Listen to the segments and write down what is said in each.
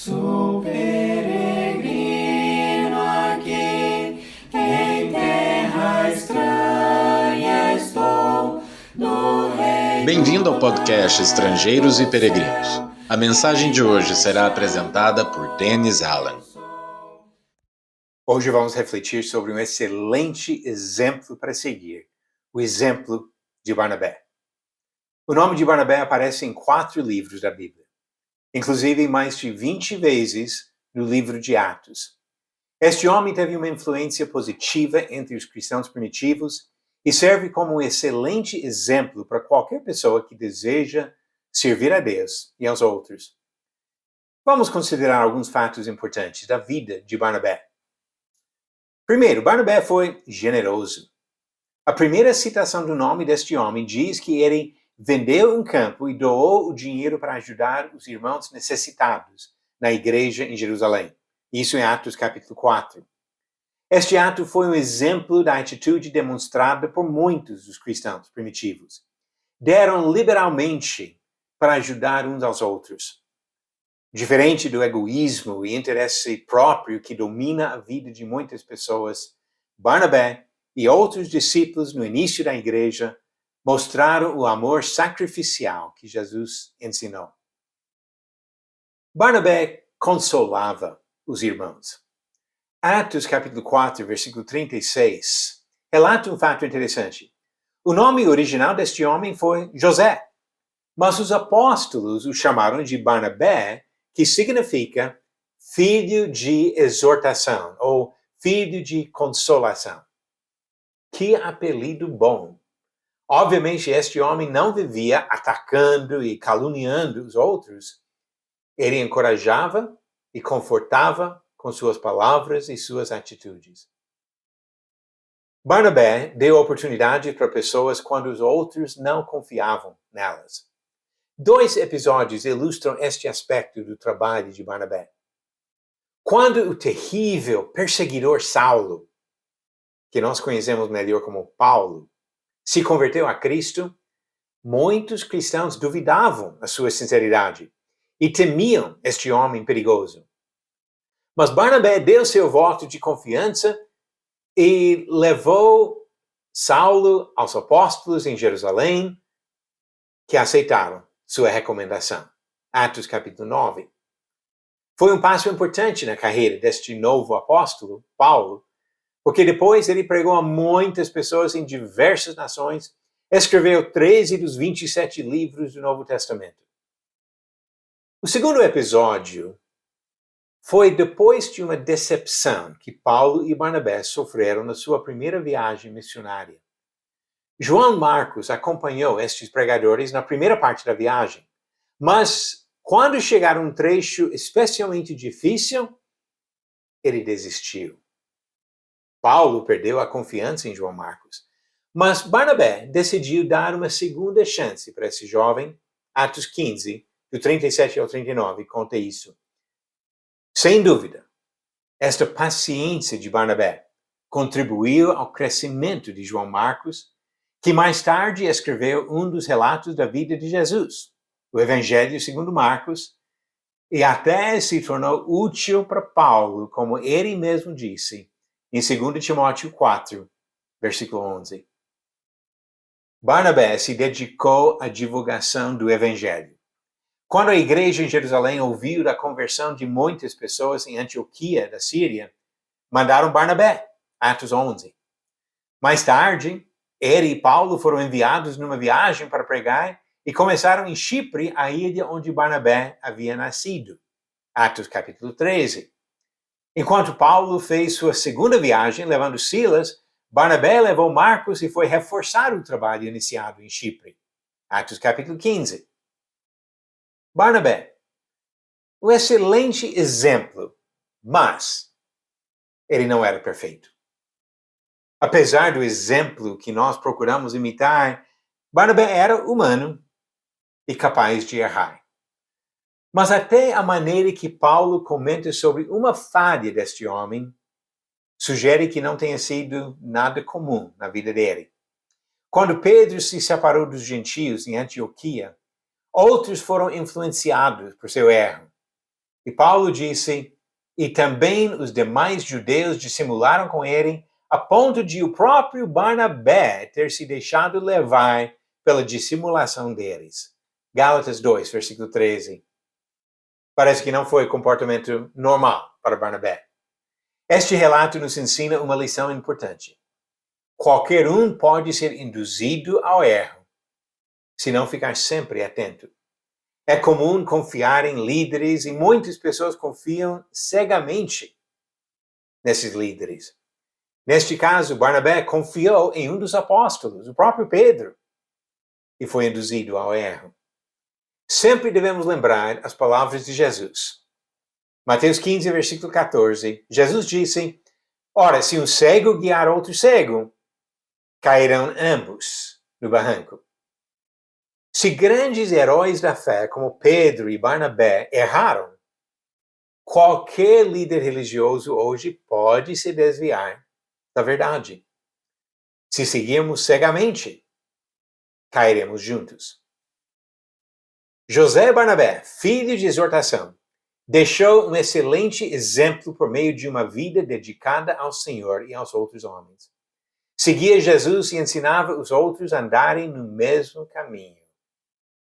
Sou peregrino aqui, em terra estranha estou, no reino. Bem-vindo ao podcast Estrangeiros e Peregrinos. A mensagem de hoje será apresentada por Dennis Allen. Hoje vamos refletir sobre um excelente exemplo para seguir, o exemplo de Barnabé. O nome de Barnabé aparece em 4 livros da Bíblia, inclusive mais de 20 vezes no livro de Atos. Este homem teve uma influência positiva entre os cristãos primitivos e serve como um excelente exemplo para qualquer pessoa que deseja servir a Deus e aos outros. Vamos considerar alguns fatos importantes da vida de Barnabé. Primeiro, Barnabé foi generoso. A primeira citação do nome deste homem diz que ele vendeu um campo e doou o dinheiro para ajudar os irmãos necessitados na igreja em Jerusalém. Isso em Atos capítulo 4. Este ato foi um exemplo da atitude demonstrada por muitos dos cristãos primitivos. Deram liberalmente para ajudar uns aos outros. Diferente do egoísmo e interesse próprio que domina a vida de muitas pessoas, Barnabé e outros discípulos no início da igreja mostraram o amor sacrificial que Jesus ensinou. Barnabé consolava os irmãos. Atos capítulo 4, versículo 36, relata um fato interessante. O nome original deste homem foi José, mas os apóstolos o chamaram de Barnabé, que significa filho de exortação ou filho de consolação. Que apelido bom! Obviamente, este homem não vivia atacando e caluniando os outros. Ele encorajava e confortava com suas palavras e suas atitudes. Barnabé deu oportunidade para pessoas quando os outros não confiavam nelas. 2 episódios ilustram este aspecto do trabalho de Barnabé. Quando o terrível perseguidor Saulo, que nós conhecemos melhor como Paulo, se converteu a Cristo, muitos cristãos duvidavam da sua sinceridade e temiam este homem perigoso. Mas Barnabé deu seu voto de confiança e levou Saulo aos apóstolos em Jerusalém, que aceitaram sua recomendação. Atos capítulo 9. Foi um passo importante na carreira deste novo apóstolo, Paulo, porque depois ele pregou a muitas pessoas em diversas nações, escreveu 13 dos 27 livros do Novo Testamento. O segundo episódio foi depois de uma decepção que Paulo e Barnabé sofreram na sua primeira viagem missionária. João Marcos acompanhou estes pregadores na primeira parte da viagem, mas quando chegaram a um trecho especialmente difícil, ele desistiu. Paulo perdeu a confiança em João Marcos, mas Barnabé decidiu dar uma segunda chance para esse jovem. Atos 15, do 37 ao 39, conta isso. Sem dúvida, esta paciência de Barnabé contribuiu ao crescimento de João Marcos, que mais tarde escreveu um dos relatos da vida de Jesus, o Evangelho segundo Marcos, e até se tornou útil para Paulo, como ele mesmo disse, em 2 Timóteo 4, versículo 11. Barnabé se dedicou à divulgação do Evangelho. Quando a igreja em Jerusalém ouviu da conversão de muitas pessoas em Antioquia, da Síria, mandaram Barnabé, Atos 11. Mais tarde, ele e Paulo foram enviados numa viagem para pregar e começaram em Chipre, a ilha onde Barnabé havia nascido. Atos capítulo 13. Enquanto Paulo fez sua segunda viagem, levando Silas, Barnabé levou Marcos e foi reforçar o trabalho iniciado em Chipre. Atos capítulo 15. Barnabé, um excelente exemplo, mas ele não era perfeito. Apesar do exemplo que nós procuramos imitar, Barnabé era humano e capaz de errar. Mas até a maneira que Paulo comenta sobre uma falha deste homem sugere que não tenha sido nada comum na vida dele. Quando Pedro se separou dos gentios em Antioquia, outros foram influenciados por seu erro. E Paulo disse, e também os demais judeus dissimularam com ele, a ponto de o próprio Barnabé ter se deixado levar pela dissimulação deles. Gálatas 2, versículo 13. Parece que não foi comportamento normal para Barnabé. Este relato nos ensina uma lição importante. Qualquer um pode ser induzido ao erro, se não ficar sempre atento. É comum confiar em líderes e muitas pessoas confiam cegamente nesses líderes. Neste caso, Barnabé confiou em um dos apóstolos, o próprio Pedro, e foi induzido ao erro. Sempre devemos lembrar as palavras de Jesus. Mateus 15, versículo 14, Jesus disse, ora, se um cego guiar outro cego, cairão ambos no barranco. Se grandes heróis da fé, como Pedro e Barnabé, erraram, qualquer líder religioso hoje pode se desviar da verdade. Se seguirmos cegamente, cairemos juntos. José Barnabé, filho de exortação, deixou um excelente exemplo por meio de uma vida dedicada ao Senhor e aos outros homens. Seguia Jesus e ensinava os outros a andarem no mesmo caminho,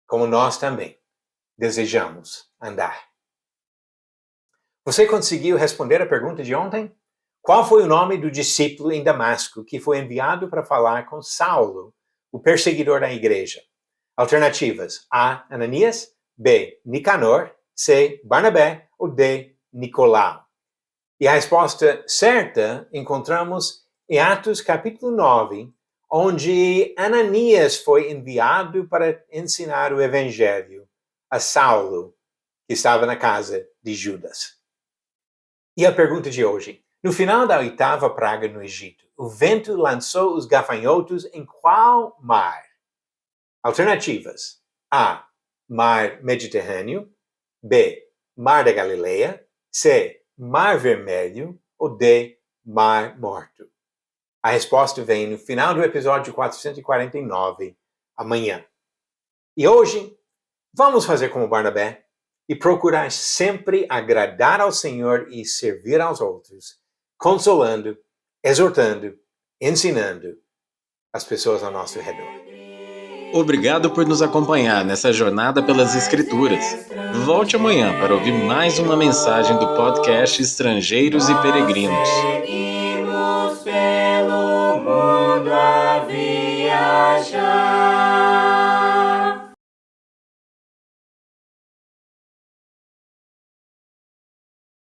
como nós também desejamos andar. Você conseguiu responder a pergunta de ontem? Qual foi o nome do discípulo em Damasco que foi enviado para falar com Saulo, o perseguidor da igreja? Alternativas: A. Ananias, B. Nicanor, C. Barnabé ou D. Nicolau. E a resposta certa encontramos em Atos capítulo 9, onde Ananias foi enviado para ensinar o evangelho a Saulo, que estava na casa de Judas. E a pergunta de hoje: no final da 8ª praga no Egito, o vento lançou os gafanhotos em qual mar? Alternativas: A. Mar Mediterrâneo, B. Mar da Galileia, C. Mar Vermelho ou D. Mar Morto. A resposta vem no final do episódio 449, amanhã. E hoje, vamos fazer como Barnabé e procurar sempre agradar ao Senhor e servir aos outros, consolando, exortando, ensinando as pessoas ao nosso redor. Obrigado por nos acompanhar nessa jornada pelas Escrituras. Volte amanhã para ouvir mais uma mensagem do podcast Estrangeiros e Peregrinos. Seguimos pelo mundo a viajar.